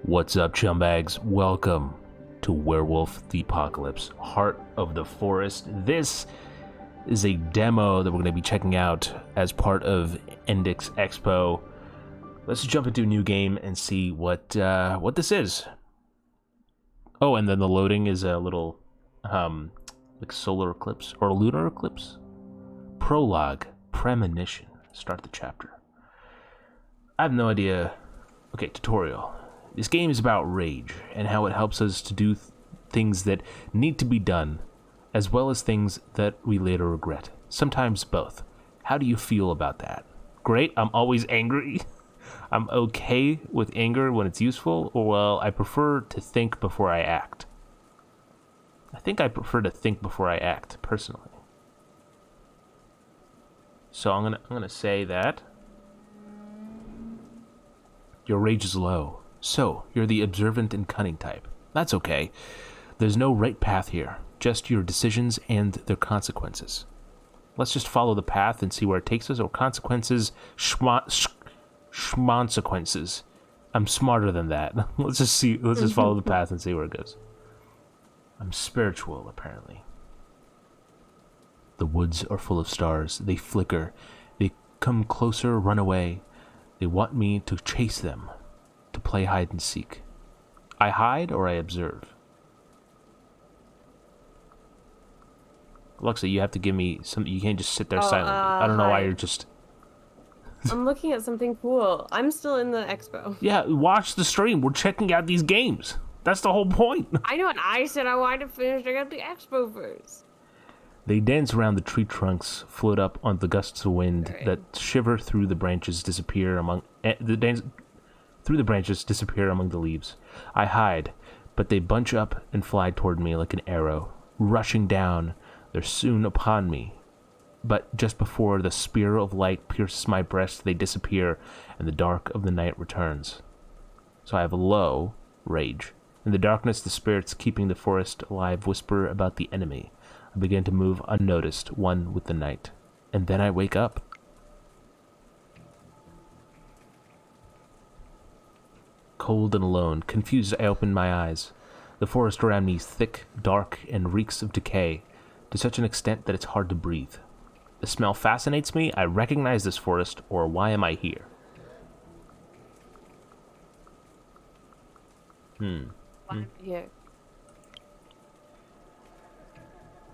What's up, Chumbags? Welcome to Werewolf the Apocalypse, Heart of the Forest. This is a demo that we're going to be checking out as part of Endix Expo. Let's jump into a new game and see what this is. Oh, and then the loading is a little like solar eclipse or lunar eclipse. Prologue, premonition. Start the chapter. I have no idea. Okay, tutorial. This game is about rage and how it helps us to do things that need to be done, as well as things that we later regret. Sometimes both. How do you feel about that? Great, I'm always angry. I'm okay with anger when it's useful, or well, I prefer to think before I act. I think I prefer to think before I act, personally. So I'm gonna say that your rage is low. So, you're the observant and cunning type. That's okay. There's no right path here, just your decisions and their consequences. Let's just follow the path and see where it takes us, or consequences, schmonsequences. I'm smarter than that. Let's just follow the path and see where it goes. I'm spiritual, apparently. The woods are full of stars. They flicker. They come closer, run away. They want me to chase them. To play hide and seek. I hide or I observe? Alexa, you have to give me something. You can't just sit there silently. I don't know why you're just... I'm looking at something cool. I'm still in the expo. Yeah, watch the stream. We're checking out these games. That's the whole point. I know, and I said I wanted to finish checking out the expo first. They dance around the tree trunks, float up on the gusts of wind that shiver through the branches, disappear among disappear among the leaves. I hide, but they bunch up and fly toward me like an arrow. Rushing down, they're soon upon me. But just before the spear of light pierces my breast, they disappear, and the dark of the night returns. So I have a low rage. In the darkness, the spirits keeping the forest alive whisper about the enemy. I begin to move unnoticed, one with the night. And then I wake up. Cold and alone, confused, I open my eyes. The forest around me is thick, dark, and reeks of decay, to such an extent that it's hard to breathe. The smell fascinates me. I recognize this forest, or why am I here? Why am I here?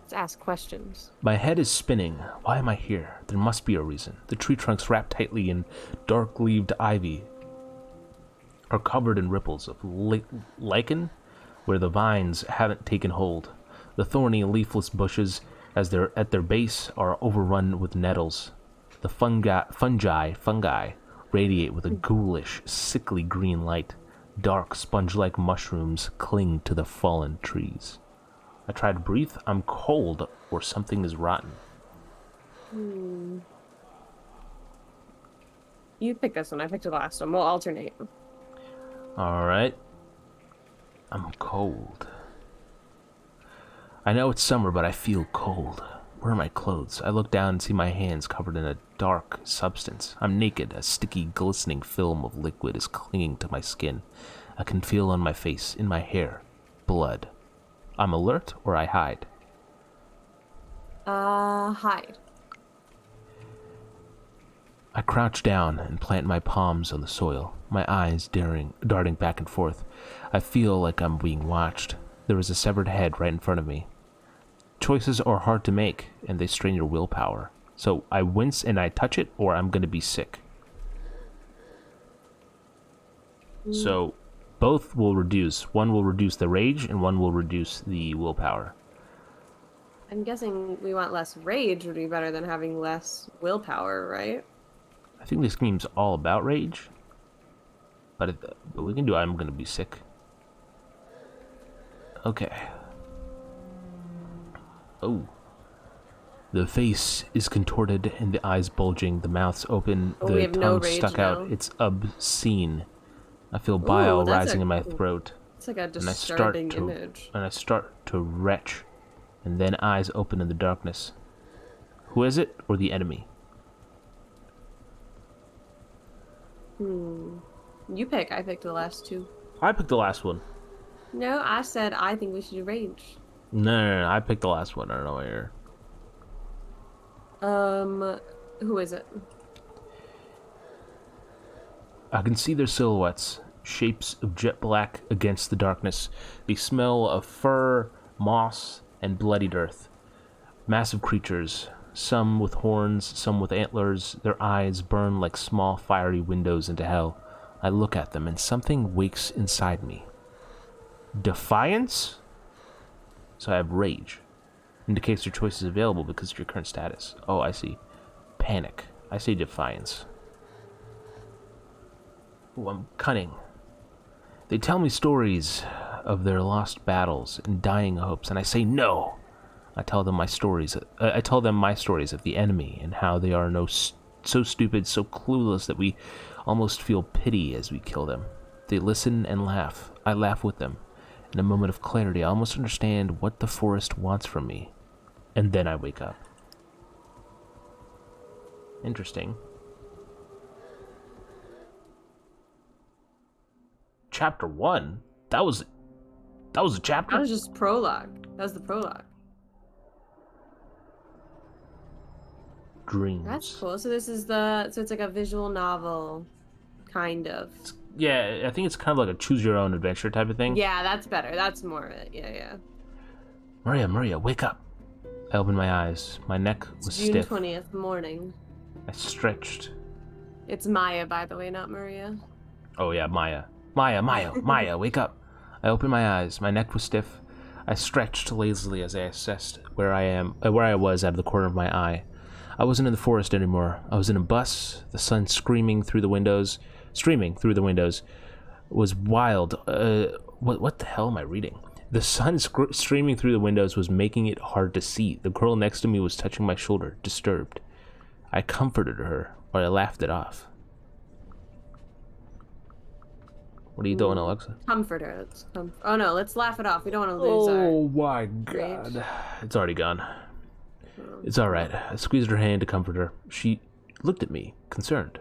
Let's ask questions. My head is spinning. Why am I here? There must be a reason. The tree trunks wrapped tightly in dark-leaved ivy are covered in ripples of lichen where the vines haven't taken hold. The thorny, leafless bushes at their base are overrun with nettles. The fungi radiate with a ghoulish, sickly green light. Dark, sponge-like mushrooms cling to the fallen trees. I try to breathe. I'm cold, or something is rotten. You pick this one. I picked the last one. We'll alternate. Alright. I'm cold. I know it's summer, but I feel cold. Where are my clothes? I look down and see my hands covered in a dark substance. I'm naked. A sticky, glistening film of liquid is clinging to my skin. I can feel on my face, in my hair, blood. I'm alert, or I hide? Hide. I crouch down and plant my palms on the soil, my eyes darting back and forth. I feel like I'm being watched. There is a severed head right in front of me. Choices are hard to make, and they strain your willpower. So I wince and I touch it, or I'm going to be sick. So both will reduce. One will reduce the rage, and one will reduce the willpower. I'm guessing we want less rage would be better than having less willpower, right? I think this game's all about rage. But we can do I'm going to be sick. Okay. Oh. The face is contorted and the eyes bulging, the mouth's open, the tongue stuck out. It's obscene. I feel bile rising in my throat. It's like a disturbing image. And I start to retch, and then eyes open in the darkness. Who is it, or the enemy? You pick. I picked the last two. I picked the last one. No, I said I think we should do range. No. I picked the last one. I don't know why you're... Who is it? I can see their silhouettes, shapes of jet black against the darkness. They smell of fur, moss, and bloodied earth. Massive creatures, some with horns, some with antlers. Their eyes burn like small fiery windows into hell. I look at them and something wakes inside me. Defiance? So I have rage. Indicates your choice is available because of your current status. Oh, I see. Panic. I say defiance. Oh, I'm cunning. They tell me stories of their lost battles and dying hopes, and I say no. I tell them my stories. I tell them my stories of the enemy and how they are so stupid, so clueless that we almost feel pity as we kill them. They listen and laugh. I laugh with them. In a moment of clarity, I almost understand what the forest wants from me. And then I wake up. Interesting. Chapter 1? That was a chapter? That was just prologue. That was the prologue. Dreams. That's cool. So this is so it's like a visual novel, kind of. Yeah, I think it's kind of like a choose-your-own adventure type of thing. Yeah, that's better. That's more of it. Yeah. Maria, wake up. I opened my eyes. My neck was stiff. June 20th morning. I stretched. It's Maya, by the way, not Maria. Oh yeah, Maya, wake up. I opened my eyes. My neck was stiff. I stretched lazily as I assessed where I was out of the corner of my eye. I wasn't in the forest anymore. I was in a bus. The sun streaming through the windows was wild. What the hell am I reading? The sun streaming through the windows was making it hard to see. The girl next to me was touching my shoulder, disturbed. I comforted her, but I laughed it off. What are you doing, Alexa? Comfort her. Oh no, let's laugh it off. We don't want to lose Oh my god. It's already gone. It's alright. I squeezed her hand to comfort her. She looked at me, concerned.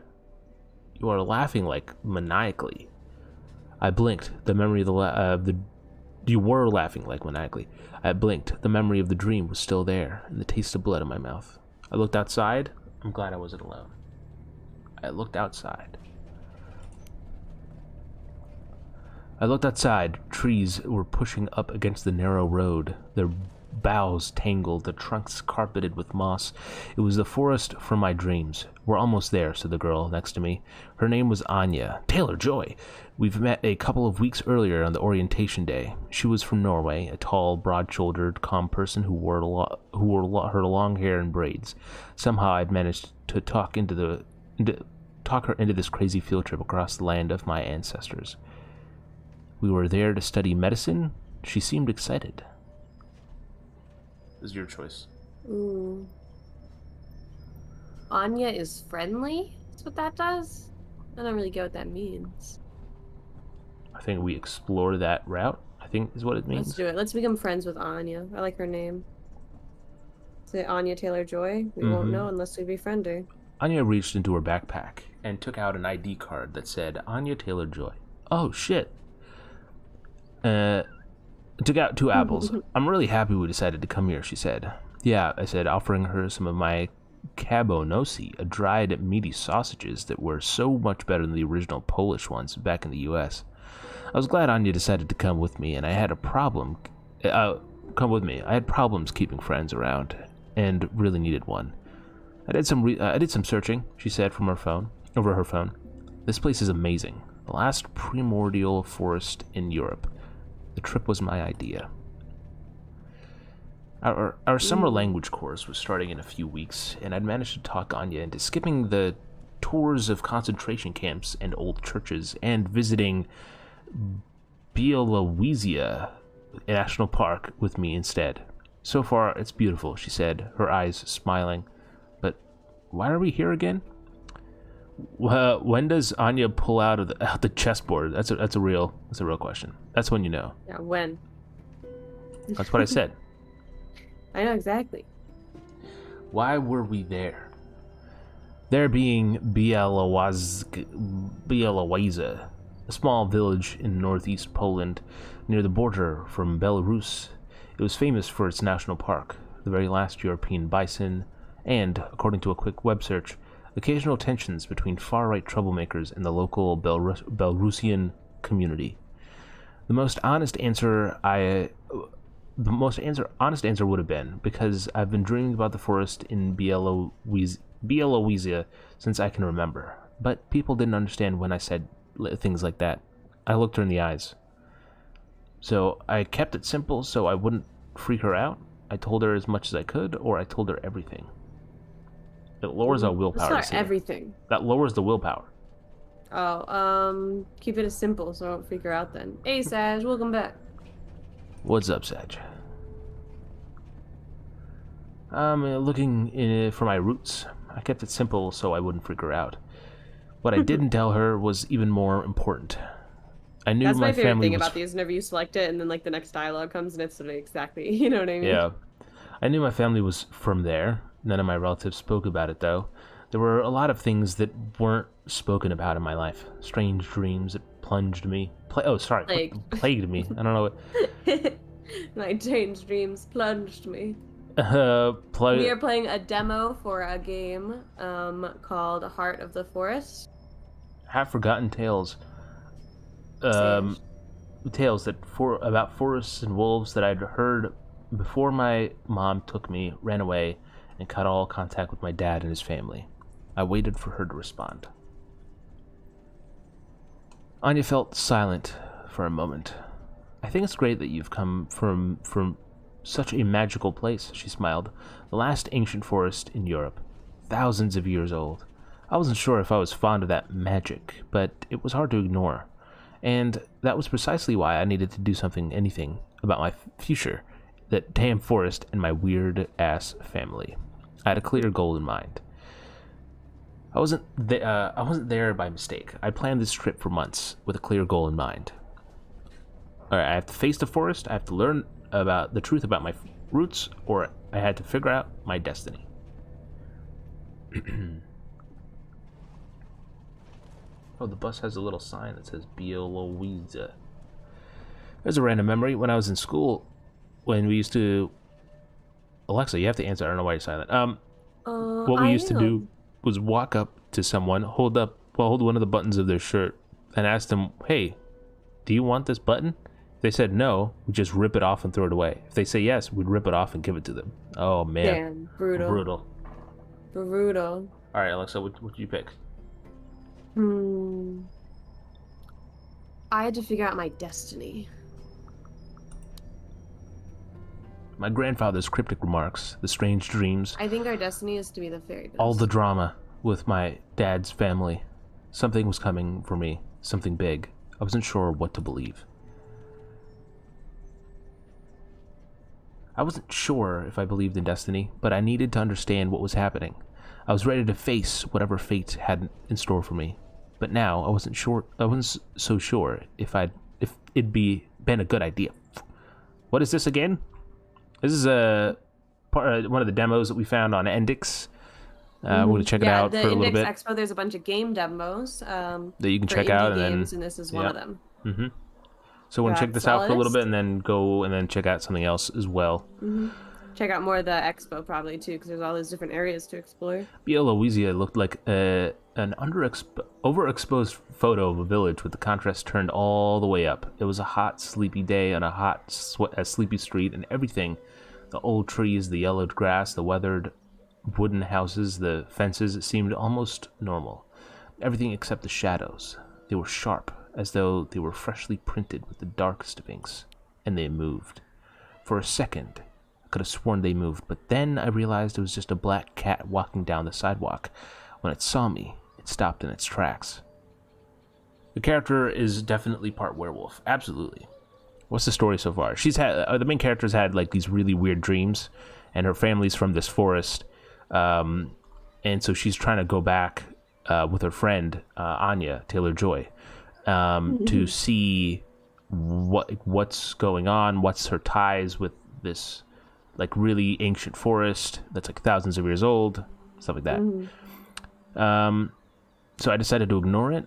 You are laughing like maniacally. I blinked. The memory of You were laughing like maniacally. I blinked. The memory of the dream was still there, and the taste of blood in my mouth. I looked outside. I'm glad I wasn't alone. I looked outside. Trees were pushing up against the narrow road. Their boughs tangled, the trunks carpeted with moss. It was the forest from my dreams. We're almost there, said the girl next to me. Her name was Anya. Taylor Joy. We've met a couple of weeks earlier on the orientation day. She was from Norway, a tall, broad-shouldered, calm person who wore her long hair in braids. Somehow I'd managed to talk her into this crazy field trip across the land of my ancestors. We were there to study medicine. She seemed excited. This is your choice. Ooh. Anya is friendly? That's what that does? I don't really get what that means. I think we explore that route, I think is what it means. Let's do it. Let's become friends with Anya. I like her name. Say Anya Taylor-Joy? We won't know unless we befriend her. Anya reached into her backpack and took out an ID card that said Anya Taylor-Joy. Oh, shit. Took out 2 apples. I'm really happy we decided to come here, she said. Yeah, I said, offering her some of my cabonosi, a dried meaty sausages that were so much better than the original Polish ones back in the U.S. I was glad Anya decided to come with me, and I had problems keeping friends around, and really needed one. I did some searching, she said over her phone. This place is amazing. The last primordial forest in Europe. The trip was my idea. Our summer language course was starting in a few weeks, and I'd managed to talk Anya into skipping the tours of concentration camps and old churches and visiting Bielorussia National Park with me instead. So far, it's beautiful, she said, her eyes smiling. But why are we here again? When does Anya pull out the chessboard? That's a real question. That's when you know. Yeah, when? That's what I said. I know exactly. Why were we there? There being Bielorussia. a small village in northeast Poland, near the border from Belarus. It was famous for its national park, the very last European bison, and, according to a quick web search, occasional tensions between far-right troublemakers and the local Belarusian community. The most honest answer would have been, because I've been dreaming about the forest in Bielorussia since I can remember. But people didn't understand when I said things like that. I looked her in the eyes. So I kept it simple so I wouldn't freak her out. I told her as much as I could, or I told her everything. It lowers our willpower. It's not everything. That lowers the willpower. Oh, keep it as simple so I don't freak her out then. Hey, Saj, welcome back. What's up, Saj? I'm looking for my roots. I kept it simple so I wouldn't freak her out. What I didn't tell her was even more important. I knew That's my favorite family thing was... about these. Whenever you select it and then like the next dialogue comes and it's literally exactly, you know what I mean? Yeah. I knew my family was from there. None of my relatives spoke about it, though. There were a lot of things that weren't spoken about in my life. Strange dreams that plunged me. Plagued me. I don't know what... My strange dreams plunged me. We are playing a demo for a game called Heart of the Forest. Half-forgotten tales. Tales about forests and wolves that I'd heard before my mom took me, ran away, and cut all contact with my dad and his family. I waited for her to respond. Anya felt silent for a moment. I think it's great that you've come from such a magical place, she smiled. The last ancient forest in Europe, thousands of years old. I wasn't sure if I was fond of that magic, but it was hard to ignore. And that was precisely why I needed to do anything about my future, that damn forest and my weird-ass family. I had a clear goal in mind. I wasn't there by mistake. I planned this trip for months with a clear goal in mind. Alright, I have to face the forest, I have to learn about the truth about my roots, or I had to figure out my destiny. Oh, the bus has a little sign that says Bielorussia. There's a random memory. When I was in school, when we used to... Alexa, you have to answer. I don't know why you're silent. What we used to do was walk up to someone, hold one of the buttons of their shirt, and ask them, hey, do you want this button? If they said no, we'd just rip it off and throw it away. If they say yes, we'd rip it off and give it to them. Oh, man. Damn, brutal. Brutal. All right, Alexa, what did you pick? I had to figure out my destiny. My grandfather's cryptic remarks, the strange dreams. I think our destiny is to be the fairy dust. All the drama with my dad's family. Something was coming for me, something big. I wasn't sure what to believe. I wasn't sure if I believed in destiny, but I needed to understand what was happening. I was ready to face whatever fate had in store for me. But now I wasn't so sure if it'd been a good idea. What is this again? This is one of the demos that we found on Endix. We're going to check it out for a little bit. The Endix Expo, there's a bunch of game demos that you can check out, and this is one of them. Mm-hmm. So we're going to check this out for a little bit, and then go and then check out something else as well. Mm-hmm. Check out more of the Expo probably too, because there's all these different areas to explore. Bielorussia looked like an overexposed photo of a village with the contrast turned all the way up. It was a hot, sleepy day on a sleepy street, and everything. The old trees, the yellowed grass, the weathered wooden houses, the fences, it seemed almost normal. Everything except the shadows. They were sharp, as though they were freshly printed with the darkest of inks, and they moved. For a second, I could have sworn they moved, but then I realized it was just a black cat walking down the sidewalk. When it saw me, it stopped in its tracks. The character is definitely part werewolf. Absolutely. What's the story so far? The main character's had like these really weird dreams, and her family's from this forest, and so she's trying to go back with her friend Anya Taylor-Joy to see what's going on, what's her ties with this like really ancient forest that's like thousands of years old, stuff like that. So I decided to ignore it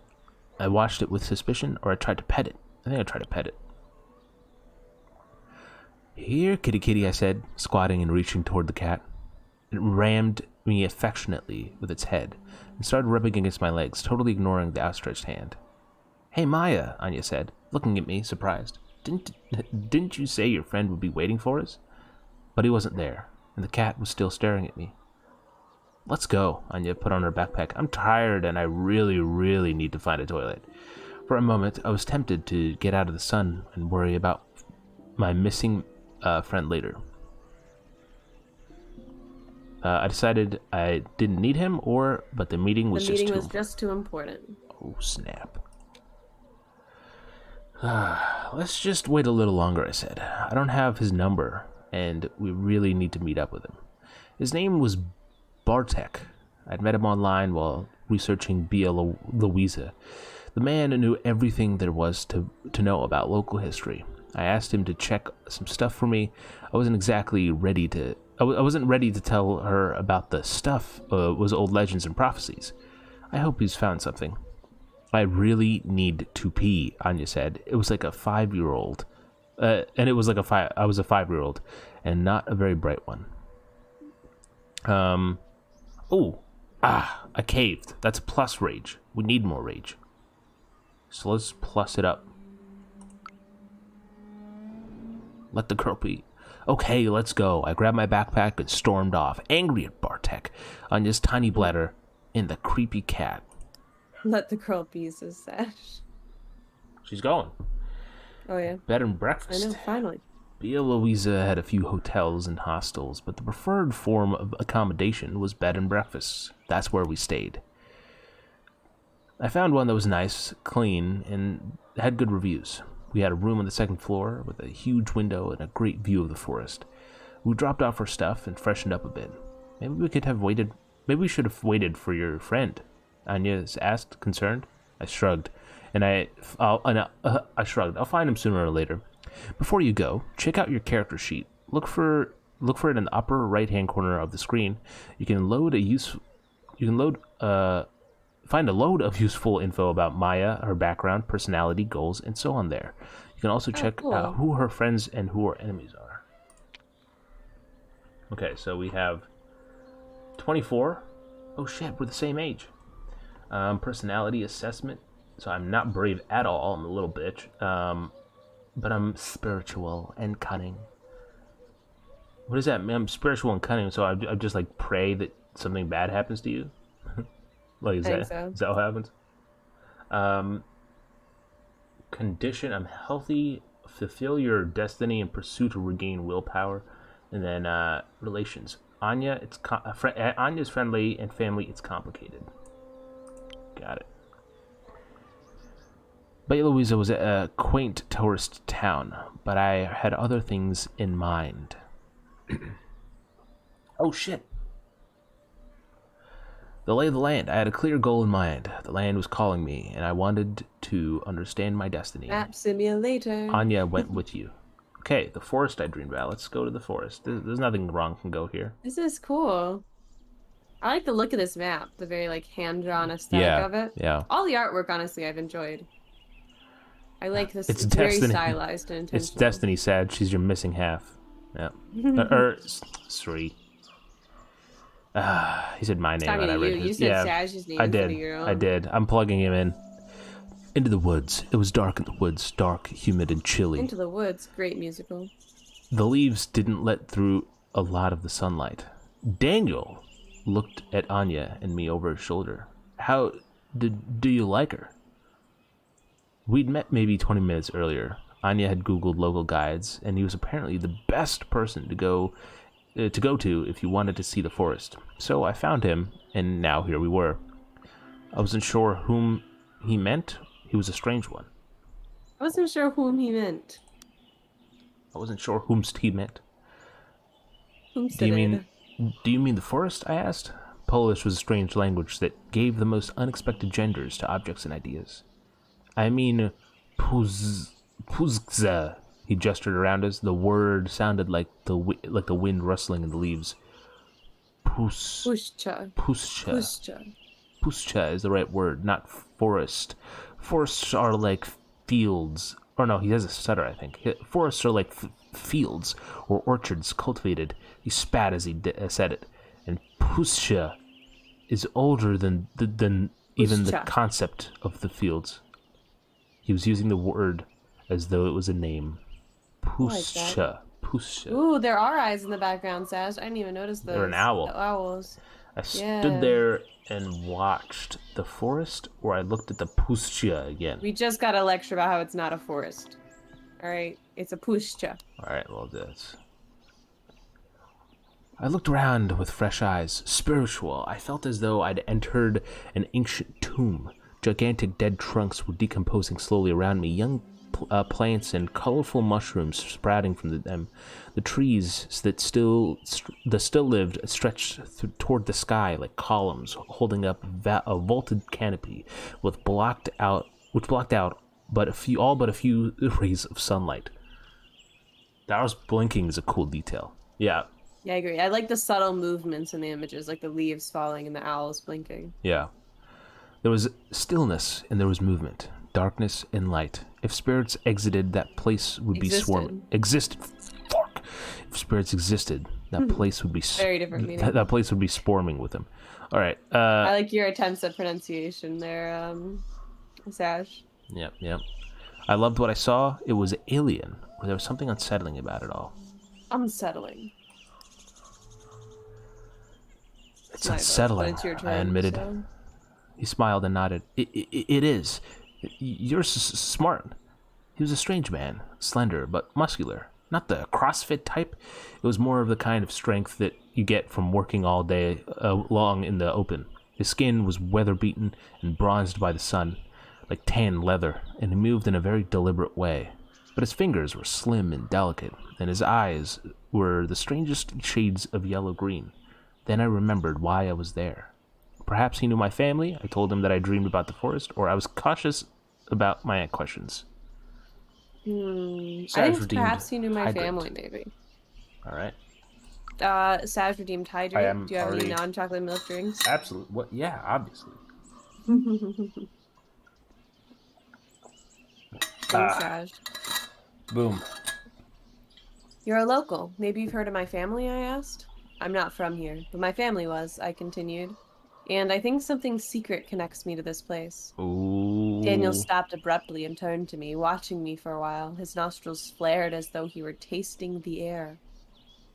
I watched it with suspicion, or I tried to pet it. I think I tried to pet it. Here, kitty kitty, I said, squatting and reaching toward the cat. It rammed me affectionately with its head and started rubbing against my legs, totally ignoring the outstretched hand. Hey, Maya, Anya said, looking at me, surprised. Didn't you say your friend would be waiting for us? But he wasn't there, and the cat was still staring at me. Let's go, Anya put on her backpack. I'm tired, and I really, really need to find a toilet. For a moment, I was tempted to get out of the sun and worry about my missing friend later. I decided I didn't need him, but the meeting was just too important. Oh, snap. Let's just wait a little longer, I said. I don't have his number, and we really need to meet up with him. His name was Bartek. I'd met him online while researching Bia Louisa. The man knew everything there was to know about local history. I asked him to check some stuff for me. I wasn't ready to tell her about the stuff was old legends and prophecies. I hope he's found something. I really need to pee, Anya said. It was like a 5-year-old. And it was like I was a 5-year-old, and not a very bright one. I caved. That's a plus rage. We need more rage. So let's plus it up. Let the girl pee. Okay, let's go. I grabbed my backpack and stormed off, angry at Bartek, Anya's tiny bladder, and the creepy cat. Let the girl be so sad. She's going. Oh, yeah. Bed and breakfast. I know, finally. Bia Louisa had a few hotels and hostels, but the preferred form of accommodation was bed and breakfasts. That's where we stayed. I found one that was nice, clean, and had good reviews. We had a room on the second floor with a huge window and a great view of the forest. We dropped off our stuff and freshened up a bit. Maybe we should have waited for your friend, Anya asked, concerned. I shrugged, I'll find him sooner or later. Before you go, check out your character sheet. Look for it in the upper right-hand corner of the screen. You can find a load of useful info about Maya, her background, personality, goals, and so on there. You can also check out who her friends and who her enemies are. Okay, so we have 24. Oh shit, we're the same age. Personality assessment. So I'm not brave at all. I'm a little bitch. But I'm spiritual and cunning. What does that mean? I'm spiritual and cunning, so I just like pray that something bad happens to you. Like, is that what happens? Condition, I'm healthy, fulfill your destiny and pursue to regain willpower. And then relations. Anya, Anya's friendly, and family, it's complicated. Got it. Bia Louisa was a quaint tourist town, but I had other things in mind. Oh shit. The lay of the land. I had a clear goal in mind. The land was calling me, and I wanted to understand my destiny. Map simulator. Anya went with you. Okay, the forest I dreamed about. Let's go to the forest. There's nothing wrong can go here. This is cool. I like the look of this map. The very like hand-drawn aesthetic of it. Yeah. All the artwork, honestly, I've enjoyed. I like this. It's very Destiny. Stylized and intentional. It's Destiny, sad. She's your missing half. Yeah. Sri. He said my name when I read his. You said Saj's name. I did. I'm plugging him in. Into the woods. It was dark in the woods. Dark, humid, and chilly. Into the Woods. Great musical. The leaves didn't let through a lot of the sunlight. Daniel looked at Anya and me over his shoulder. How do you like her? We'd met maybe 20 minutes earlier. Anya had Googled local guides, and he was apparently the best person to go to if you wanted to see the forest. So I found him, and now here we were. I wasn't sure whom he meant. He was a strange one. I wasn't sure whom he meant. I wasn't sure whomst he meant. Whomst Do you mean the forest? I asked. Polish was a strange language that gave the most unexpected genders to objects and ideas. I mean, puzza. He gestured around us. The word sounded like the wind rustling in the leaves. Puszcza. Puszcza is the right word, not forest. Forests are like fields. Or no, he has a stutter, I think. Forests are like fields or orchards cultivated. He spat as he said it. And Pusha is older than even the concept of the fields. He was using the word as though it was a name. Pusha. Pusha. Ooh, there are eyes in the background, Sash. I didn't even notice those. They're an owl. The owls. I stood there and watched the forest, or I looked at the Pusha again. We just got a lecture about how it's not a forest. All right, it's a Pusha. All right, well, this. I looked around with fresh eyes, spiritual. I felt as though I'd entered an ancient tomb. Gigantic dead trunks were decomposing slowly around me, young plants and colorful mushrooms sprouting from them. The trees that still lived stretched toward the sky like columns, holding up a vaulted canopy which blocked out but a few rays of sunlight. The owls blinking is a cool detail. Yeah. Yeah, I agree. I like the subtle movements in the images, like the leaves falling and the owls blinking. Yeah. There was stillness and there was movement, darkness and light. If spirits exited, that place would be swarming. Existed. Fuck. If spirits existed, that place would be very different meaning. That place would be swarming with them. All right. I like your attempts at pronunciation there, Sash. Yep. I loved what I saw. It was alien, or there was something unsettling about it all. Unsettling. It's unsettling, it's your turn, I admitted. So. He smiled and nodded. It is. You're smart. He was a strange man, slender but muscular. Not the CrossFit type. It was more of the kind of strength that you get from working all day long in the open. His skin was weather-beaten and bronzed by the sun, like tan leather, and he moved in a very deliberate way. But his fingers were slim and delicate, and his eyes were the strangest shades of yellow-green. Then I remembered why I was there. Perhaps he knew my family. I told him that I dreamed about the forest, or I was cautious about my questions. I think perhaps he knew my family, maybe. All right. Saj redeemed hydrate. Do you have any non-chocolate milk drinks? Absolutely. What? Yeah, obviously. Thanks, Saj. Boom. You're a local. Maybe you've heard of my family, I asked. I'm not from here, but my family was, I continued. And I think something secret connects me to this place. Ooh. Daniel stopped abruptly and turned to me, watching me for a while. His nostrils flared as though he were tasting the air.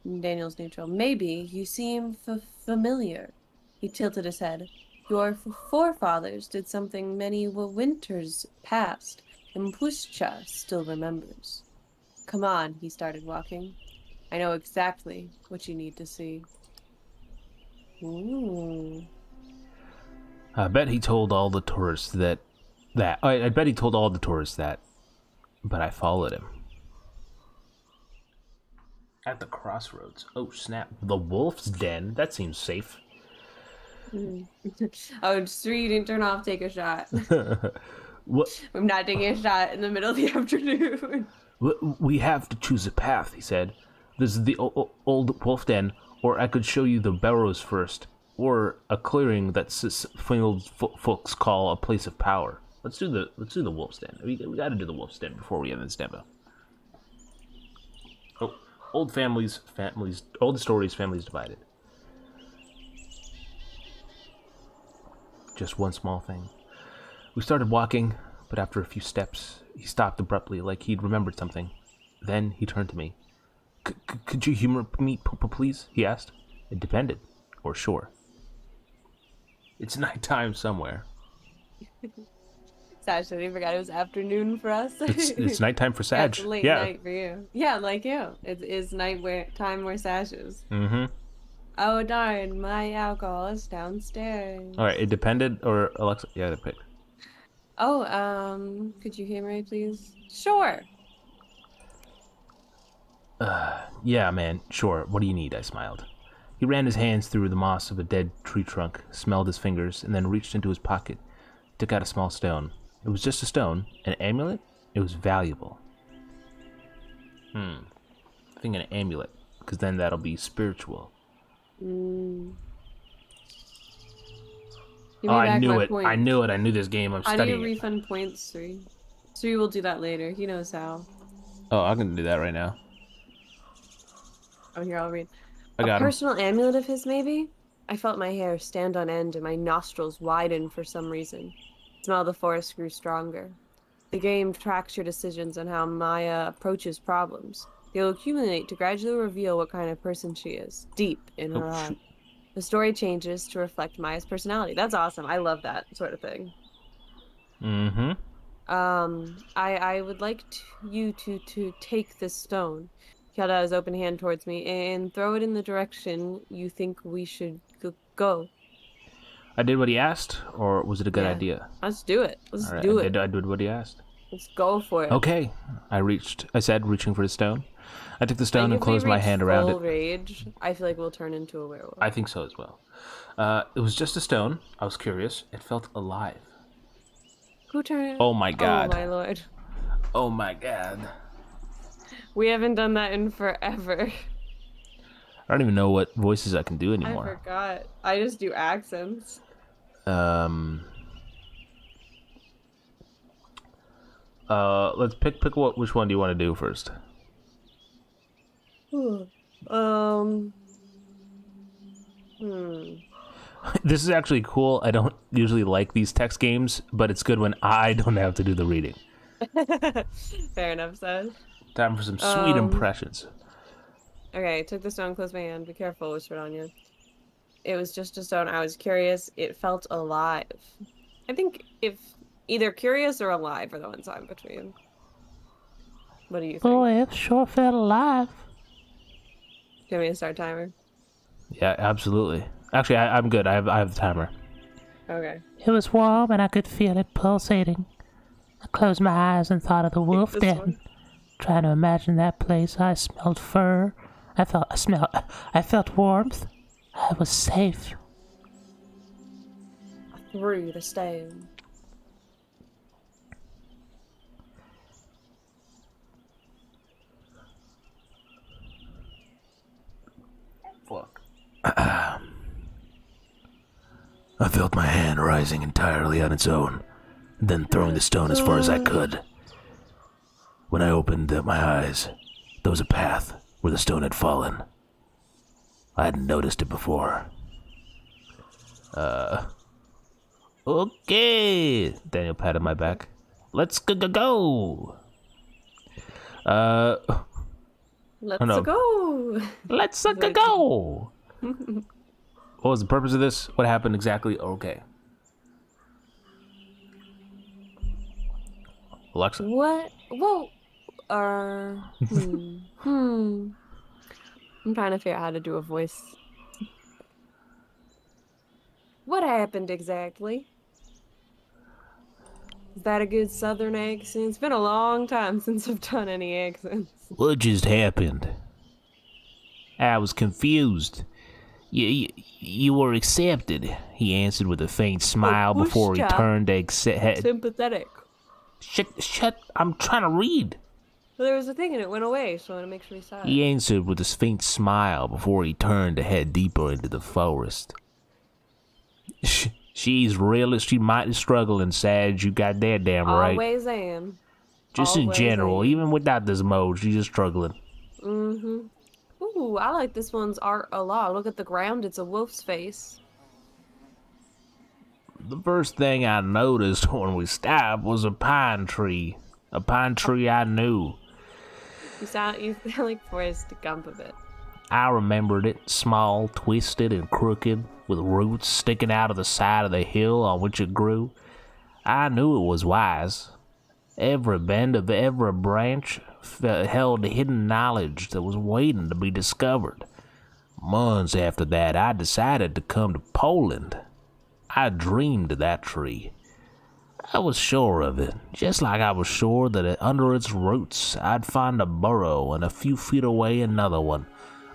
Daniel's neutral. Maybe you seem familiar. He tilted his head. Your forefathers did something many winters past, and Pushcha still remembers. Come on, he started walking. I know exactly what you need to see. Ooh. I bet he told all the tourists that, but I followed him. At the crossroads. Oh, snap. The wolf's den? That seems safe. Oh, just so you didn't turn off, take a shot. What? I'm not taking a shot in the middle of the afternoon. We have to choose a path, he said. This is the old wolf den, or I could show you the barrows first, or a clearing that field folks call a place of power. Let's do the wolf's den. We got to do the wolf's den before we end this demo. Oh, old stories, families divided. Just one small thing. We started walking, but after a few steps, he stopped abruptly, like he'd remembered something. Then he turned to me. Could you humor me, please? He asked. It depended. Or sure. It's nighttime somewhere. Saj said he forgot it was afternoon for us. It's nighttime for Saj. It's late night for you. Yeah, like you. It is time where Saj is. Mm-hmm. Oh darn, my alcohol is downstairs. All right, it depended, or Alexa? Yeah, I picked. Oh, could you hear me, please? Sure. Yeah, man, sure. What do you need? I smiled. He ran his hands through the moss of a dead tree trunk, smelled his fingers, and then reached into his pocket, took out a small stone. It was just a stone. An amulet? It was valuable. I think an amulet, because then that'll be spiritual. Give Oh, me I back knew my it. I points. knew it. I knew this game. I'm How do you studying it. refund points, Sri? Sri will do that later. He knows how. Oh, I can do that right now. Oh, here, I'll read. I A got him. personal amulet of his, maybe? I felt my hair stand on end and my nostrils widen for some reason. The smell of the forest grew stronger. The game tracks your decisions on how Maya approaches problems. They'll accumulate to gradually reveal what kind of person she is, deep in Oh her heart. shoot. The story changes to reflect Maya's personality. That's awesome. I love that sort of thing. Mm-hmm. I would like you to take this stone. He held out his open hand towards me and throw it in the direction you think we should go. I did what he asked, or was it a good Yeah, idea? let's do it. All Let's right, I do it. did. I did what he asked. Let's go for it. Okay. I said, reaching for the stone. I took the I think stone and if we closed my reach hand around it. full rage, I feel like we'll turn into a werewolf. I think so as well. It was just a stone. I was curious. It felt alive. Who turned? Oh my Oh god. my lord. Oh my god. We haven't done that in forever. I don't even know what voices I can do I anymore. forgot. I just do accents. Um. Let's pick which one do you want to do first? Um. Hmm. This is actually cool. I don't usually like these text games, but it's good when I don't have to do the reading. Fair enough, said. Time for some sweet Um. impressions. Okay, took the stone, closed my hand. Be careful, whispered Anya. It was just a stone. I was curious. It felt alive. I think if either curious or alive are the ones I'm between. What do you think? Boy, it sure felt alive. Do you want me to start timer? Yeah, absolutely. Actually, I'm good. I have the timer. Okay. It was warm and I could feel it pulsating. I closed my eyes and thought of the wolf This den. one. Trying to imagine that place. I smelled fur. I felt warmth. I was safe. I threw the stone. Fuck. I felt my hand rising entirely on its own, then throwing the stone as far as I could. When I opened my eyes, there was a path where the stone had fallen. I hadn't noticed it before. Okay. Daniel patted my back. Let's go. Let's no. go. Let's go. What was the purpose of this? What happened exactly? Okay. Alexa? What? Whoa. I'm trying to figure out how to do a voice. What happened exactly? Is that a good southern accent? It's been a long time since I've done any accents. What just happened? I was confused. You were accepted, he answered with a faint smile before he turned to Sympathetic. Shut, I'm trying to read. Well, there was a thing and it went away, so I want to make sure he saw it. He answered with a faint smile before he turned to head deeper into the forest. She might struggle inside, you got that damn right. Always am. Just in general, even without this mode, she's just struggling. Mm-hmm. Ooh, I like this one's art a lot. Look at the ground, it's a wolf's face. The first thing I noticed when we stopped was a pine tree. A pine tree I knew. You sound like Forrest Gump a bit. I remembered it, small, twisted, and crooked, with roots sticking out of the side of the hill on which it grew. I knew it was wise. Every bend of every branch held hidden knowledge that was waiting to be discovered. Months after that, I decided to come to Poland. I dreamed of that tree. I was sure of it, just like I was sure that under its roots I'd find a burrow and a few feet away another one,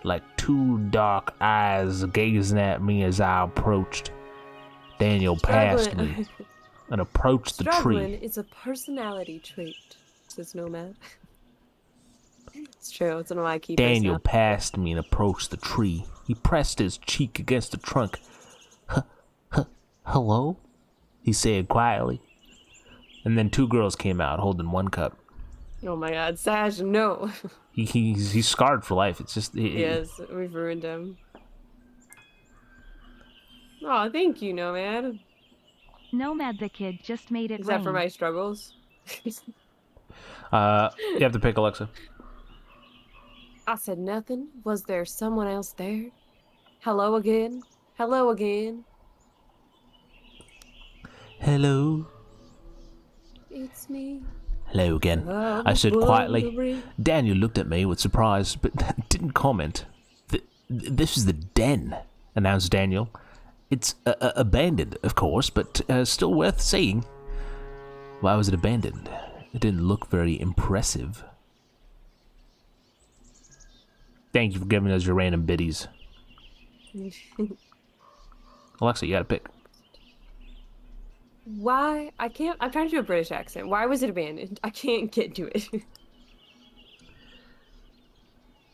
like two dark eyes gazing at me as I approached. Daniel passed me and approached the tree. Struggling is a personality trait, says Nomad. It's true, it's one of my key Daniel passed me and approached the tree. He pressed his cheek against the trunk. Hello? He said quietly. And then 2 girls came out holding 1 cup. Oh my god, Sash, no. He's scarred for life. It's just... Yes, we've ruined him. Oh, thank you, Nomad. Nomad the kid just made it Is rain. that for my struggles? You have to pick, Alexa. I said nothing. Was there someone else there? Hello again? Hello again? Hello? It's me. Hello again. I said quietly. Daniel looked at me with surprise, but didn't comment. This is the den, announced Daniel. It's abandoned, of course, but still worth seeing. Why was it abandoned? It didn't look very impressive. Thank you for giving us your random biddies. Alexa, you gotta pick. Why? I can't. I'm trying to do a British accent. Why was it abandoned? I can't get to it.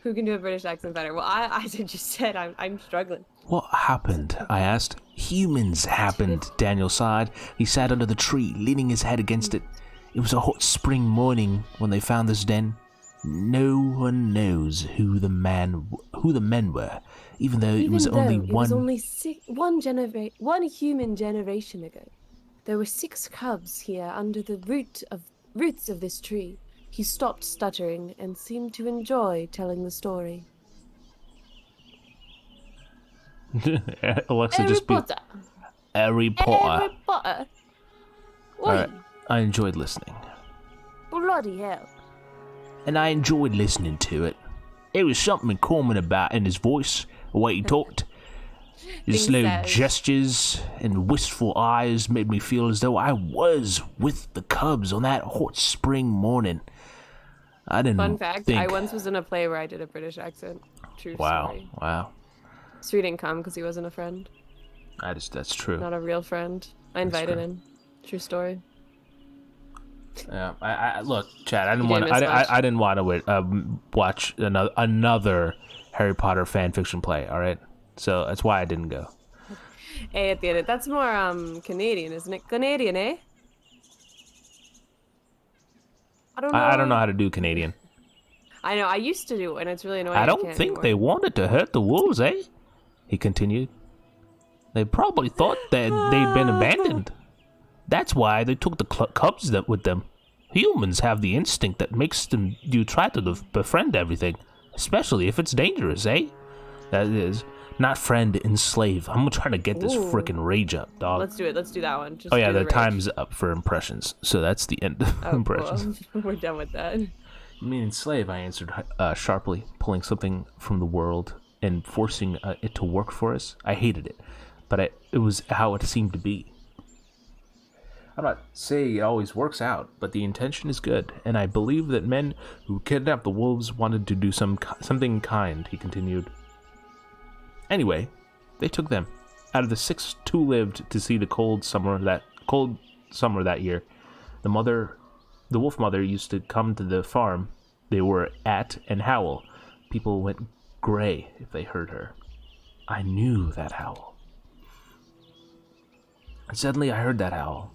Who can do a British accent better? Well, I just said I'm struggling. What happened? I asked. Humans happened, Daniel sighed. He sat under the tree, leaning his head against it. It was a hot spring morning when they found this den. No one knows who the men were, even though it was only one human generation ago. There were 6 cubs here under the roots of this tree. He stopped stuttering and seemed to enjoy telling the story. Alexa, Harry just be Potter. Harry Potter. Harry Potter. Oi, All right. I enjoyed listening. bloody hell. And I enjoyed listening to it. There was something common about in his voice, the way he talked. His slow gestures and wistful eyes made me feel as though I was with the cubs on that hot spring morning. I didn't Fun fact, think... I once was in a play where I did a British accent. True story. Wow. Sri didn't come because he wasn't a friend. That's true. Not a real friend. I invited him. True story. Yeah, I look, Chad. I didn't You want. didn't miss much. I didn't want to watch another Harry Potter fan fiction play. All right, so that's why I didn't go. Hey, at the end, that's more Canadian, isn't it? Canadian, eh? I don't know. I don't know how to do Canadian. I know. I used to do it, and it's really annoying. I don't think they wanted to hurt the wolves, eh? He continued. They probably thought that they'd been abandoned. That's why they took the cubs with them. Humans have the instinct that makes you try to befriend everything, especially if it's dangerous, eh? That is, not friend, enslave. I'm trying to get this frickin' rage up, dog. Let's do it. Let's do that one. Just Oh yeah, do the rage. time's up for impressions, so that's the end of impressions. Cool. We're done with that. You mean enslave? I answered sharply, pulling something from the world and forcing it to work for us. I hated it, but it was how it seemed to be. I'm not saying it always works out, but the intention is good, and I believe that men who kidnapped the wolves wanted to do something kind, he continued. Anyway, they took them. Out of the 6, 2 lived to see the cold summer that year. The wolf mother used to come to the farm they were at and howl. People went gray if they heard her. I knew that howl. And suddenly I heard that howl.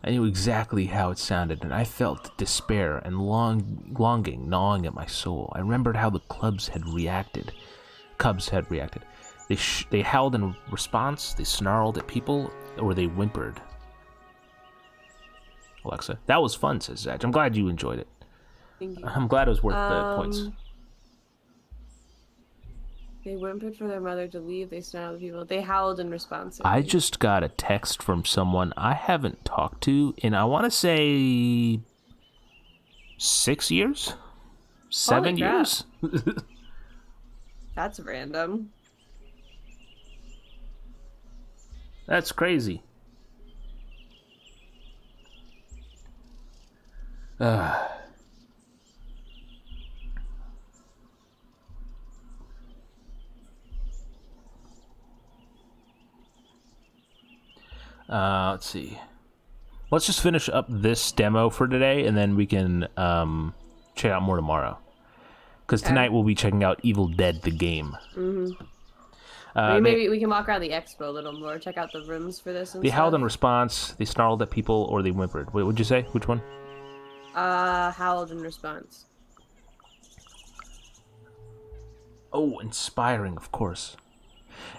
I knew exactly how it sounded, and I felt despair and longing gnawing at my soul. I remembered how the cubs had reacted. They howled in response, they snarled at people, or they whimpered. Alexa, that was fun, says Zach. I'm glad you enjoyed it. Thank you. I'm glad it was worth the points. They whimpered for their mother to leave. They snarled at people. They howled in response. I just got a text from someone I haven't talked to in, I want to say, 6 years? 7 years? That's random. That's crazy. Let's see. Let's just finish up this demo for today, and then we can check out more tomorrow. Because tonight we'll be checking out Evil Dead, the game. Mm-hmm. Maybe, They, maybe we can walk around the expo a little more, check out the rooms for this and they stuff. howled in response, they snarled at people, or they whimpered. Wait, what'd you say? Which one? Howled in response. Oh, inspiring, of course.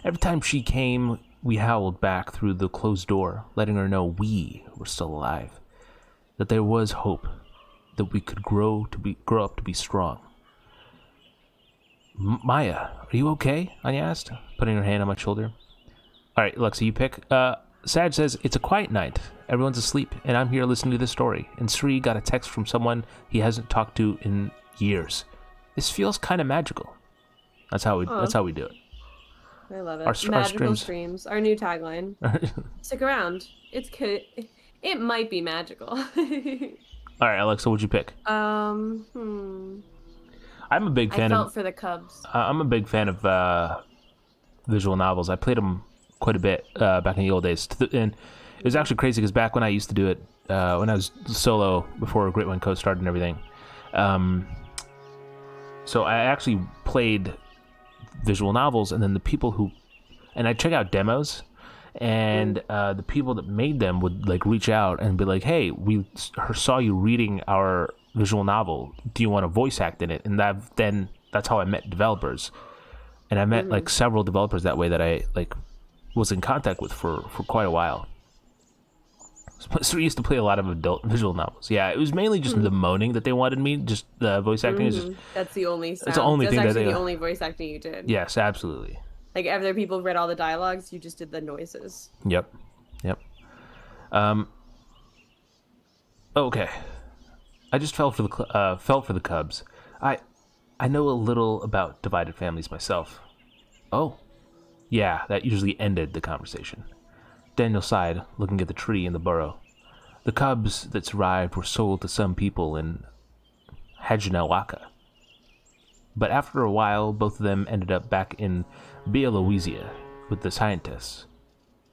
Every time she came, we howled back through the closed door, letting her know we were still alive. That there was hope. That we could grow up to be strong. Maya, are you okay? Anya asked, putting her hand on my shoulder. All right, Alexa, you pick. Sag says, it's a quiet night. Everyone's asleep, and I'm here listening to this story. And Sri got a text from someone he hasn't talked to in years. This feels kind of magical. That's how we do it. I love it. Our Magical streams. streams. Our new tagline. Stick around. It might be magical. All right, Alexa, what'd you pick? Hmm. I'm a big fan I felt for the Cubs. I'm a big fan of visual novels. I played them quite a bit back in the old days. And it was actually crazy because back when I used to do it, when I was solo, before Great One Coast started and everything. So I actually played visual novels, and then the people who... And I'd check out demos, and the people that made them would like reach out and be like, hey, we saw you reading our visual novel. Do you want to voice act in it? And that's how I met developers. And I met like several developers that way that I like was in contact with for quite a while. So we used to play a lot of adult visual novels. Yeah, it was mainly just the moaning that they wanted me. Just the voice acting is just... That's the only sound. It's the only That's thing that actually they... the only voice acting you did. Yes, absolutely. Like, other people read all the dialogues, you just did the noises. Yep. Okay. I just felt for the Cubs. I know a little about divided families myself. Oh. Yeah, that usually ended the conversation. Daniel sighed, looking at the tree in the burrow. The cubs that survived were sold to some people in Hajinawaka. But after a while, both of them ended up back in Bielorrusia with the scientists.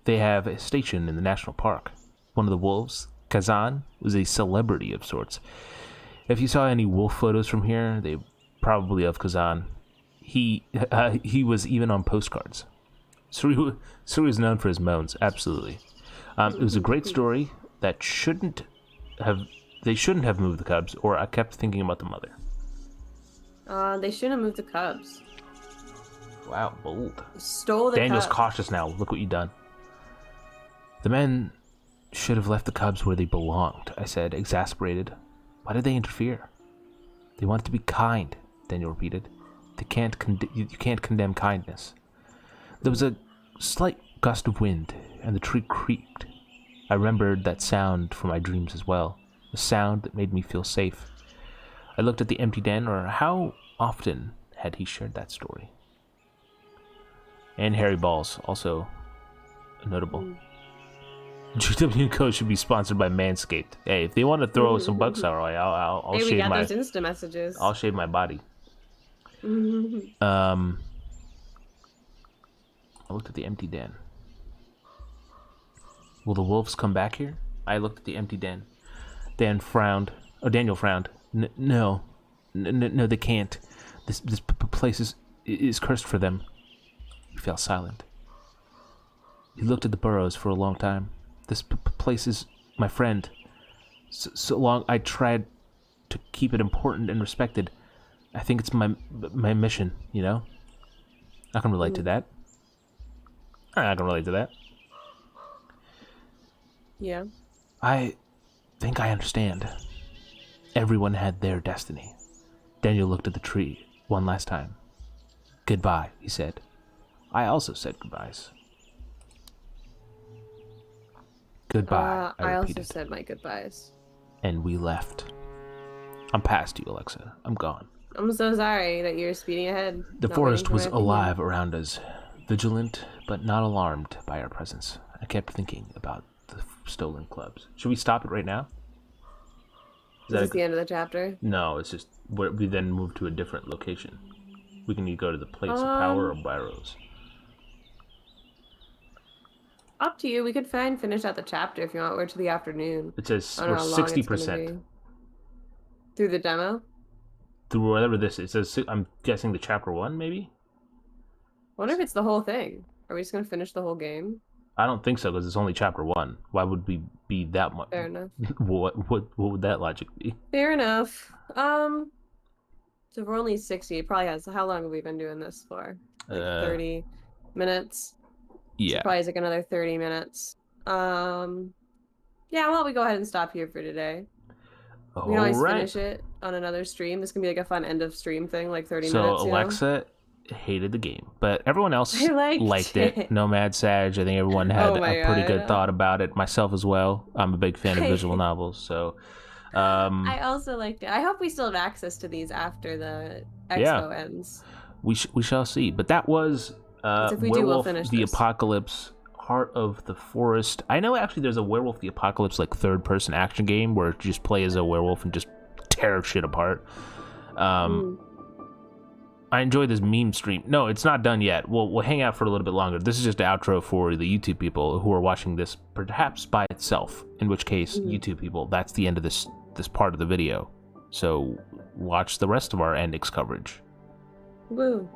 They have a station in the national park. One of the wolves, Kazan, was a celebrity of sorts. If you saw any wolf photos from here, they probably of Kazan. He was even on postcards. Suri was known for his moans, absolutely. It was a great story that shouldn't have moved the cubs, or I kept thinking about the mother. They shouldn't have moved the Cubs. Wow, bold. Stole the Daniel's Cubs. cautious now. Look what you've done. The men should have left the cubs where they belonged, I said, exasperated. Why did they interfere? They wanted to be kind, Daniel repeated. You can't condemn kindness. There was a slight gust of wind, and the tree creaked. I remembered that sound from my dreams as well, a sound that made me feel safe. I looked at the empty den, or how often had he shared that story? And Harry Balls, also notable. GW Co should be sponsored by Manscaped. Hey, if they want to throw some bucks our way, I'll Hey, we shave got my... those Insta messages. I'll shave my body. I looked at the empty den. Will the wolves come back here? I looked at the empty den. Daniel frowned. No, they can't. This place is cursed for them. He fell silent. He looked at the burrows for a long time. This place is my friend. So long I tried to keep it important and respected. I think it's my mission, you know? I can relate to that. I can relate to that. Yeah. I think I understand. Everyone had their destiny. Daniel looked at the tree one last time. Goodbye, he said. I also said goodbyes. Goodbye, I also repeated. said my goodbyes. And we left. I'm past you, Alexa. I'm gone. I'm so sorry that you're speeding ahead. The not forest waiting for was my opinion. alive around us, vigilant but not alarmed by our presence. I kept thinking about the stolen clubs. Should we stop it right now? Is this the end of the chapter? No, it's just we then move to a different location. We can either go to the Place of Power or Barrows. Up to you. We could finish out the chapter if you want. We're to the afternoon. It says I don't we're know how long it's gonna 60%. be. Through the demo? Through whatever this is. It says, I'm guessing the chapter 1, maybe? wonder if it's the whole thing. Are we just gonna finish the whole game? I don't think so because it's only chapter 1. Why would we be that much? Fair enough. What would that logic be? Fair enough. So if we're only 60, it probably has. How long have we been doing this for? Like 30 minutes. Yeah. So probably is like another 30 minutes. Yeah, why don't we go ahead and stop here for today? We can always finish it on another stream. This can be like a fun end of stream thing, like 30 minutes. So Alexa hated the game, but everyone else liked it. Nomad Sag, I think everyone had a pretty good thought about it. Myself as well. I'm a big fan of visual novels, so I also liked it. I hope we still have access to these after the expo ends. We shall see. But that was Werewolf the Apocalypse, Heart of the Forest. I know actually there's a Werewolf the Apocalypse like third-person action game where you just play as a werewolf and just tear shit apart. I enjoyed this meme stream. No, it's not done yet. We'll hang out for a little bit longer. This is just an outro for the YouTube people who are watching this perhaps by itself, in which case, YouTube people, that's the end of this part of the video. So watch the rest of our Endix coverage. Woo.